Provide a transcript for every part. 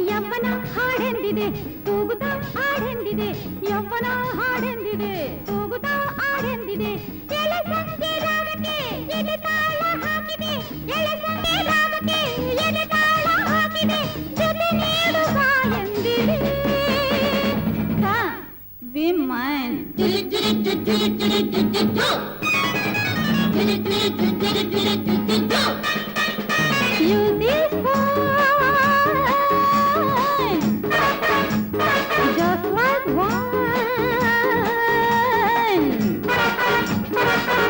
ಯವ್ವನ ಹಾಡೆಂದಿದೆ ತೂಗುತ್ತಾ ಆಡೆಂದಿದೆ ಯವ್ವನ ಹಾಡೆಂದಿದೆ ತೂಗುತ್ತಾ ಆಡೆಂದಿದೆ ಎಳೆ ಸಂಜೆ ರಾಗಕ್ಕೆ ಎಲೆ ತಾಳ ಹಾಕಿದೆ ಎಳೆ ಸಂಜೆ ರಾಗಕ್ಕೆ ಎಲೆ ತಾಳ ಹಾಕಿದೆ ಜೊತೆ ನೀಡು ಬಾ ಎಂದಿದೆ B main You this wine, just like wine.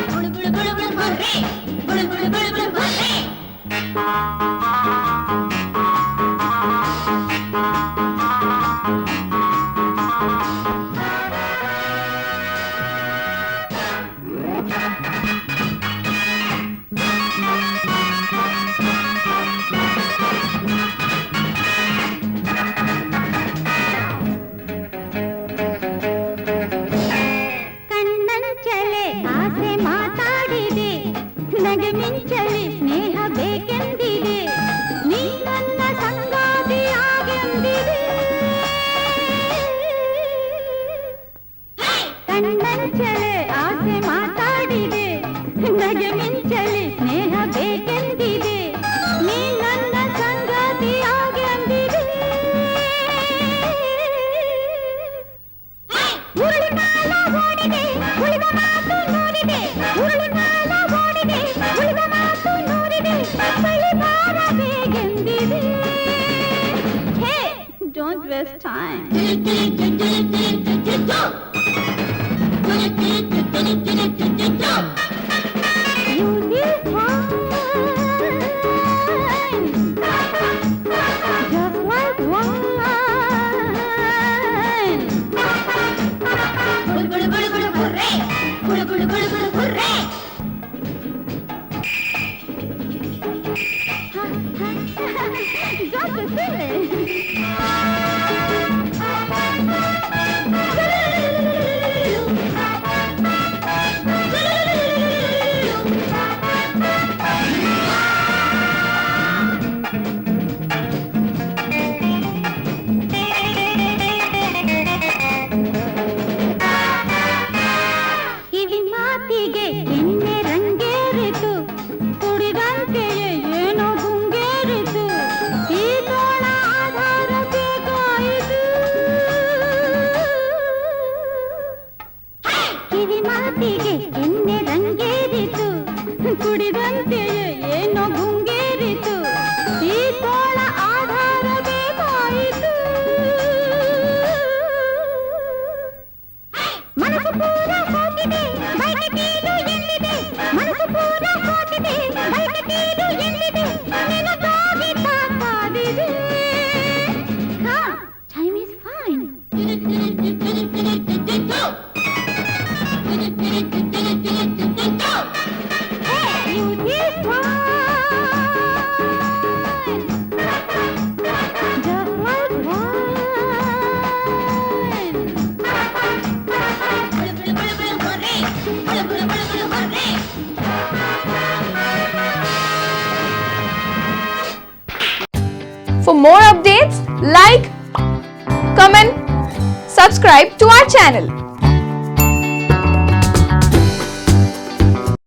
Bulu bulu bulu bulu bhorre, bulu bulu bulu bulu bhorre. ಕಣ್ಣಂಚಲೆ ಆಸೆ ಮಾತಾಡಿದೆ ನಗೆ ಮಿಂಚಲಿ ಸ್ನೇಹ ಬೇಕೆಂದಿದೆ ನೀ ನನ್ನ ಸಂಗಾತಿಯಾಗೆಂದಿದೆ ಕಣ್ಣಂಚಲೆ ಆಸೆ ಮಾತಾಡಿದೆ ನಗೆ ಮಿಂಚಲಿ ಸ್ನೇಹ ಬೇಕೆಂದಿದೆ ನೀ ನನ್ನ ಸಂಗಾತಿಯಾಗೆಂದಿದೆ ಉರುಳಿ ಕಾಲ ಓಡಿದೆ ಉಳಿದ ಮಾತು ನೂರಿದೆ ಉರುಳಿ ಕಾಲ ಓಡಿದೆ ಉಳಿದ ಮಾತು ನೂರಿದೆ ಬಳಿ ಬಾರ ಬೇಗೆಂದಿದೆ hey don't waste time You this wine, just like wine. Bulu bulu bulu bulu bhorre, bulu bulu bulu bulu bhorre. Just a silly. ಕಿವಿ ಮಾತಿಗೆ ಎಣ್ಣೆ ರಂಗೇರಿತು ಕುಡಿದಂತೆಯೇ ಏನೋ ಗುಂಗೇರಿತು ಈ ತೋಳ ಆಧಾರ ಬೇಕಾಯಿತು ಕಿವಿ ಮಾತಿಗೆ ಎಣ್ಣೆ ರಂಗೇರಿತು ಕುಡಿದಂತೆಯೇ ಏನೋ ಗುಂಗೇರಿತು ಈ ತೋಳ ಆಧಾರ ಬೇಕಾಯಿತು ಮನಸ್ಸು ಪೂರ ಹೋಗಿದೆ ಬೈಕೆ ತೀರು ಎಲ್ಲಿದೆ ಮನಸ್ಸು ಪೂರ ಹೋಗಿದೆ ಬೈಕೆ ತೀರು ಎಲ್ಲಿದೆ ನಿನಗಾಗಿ ಕಾದಿದೆ time is fine You this wine, just like wine. Bulu bulu bulu bulu bhorre, bulu bulu bulu bulu bhorre. For more updates, like, comment, subscribe to our channel.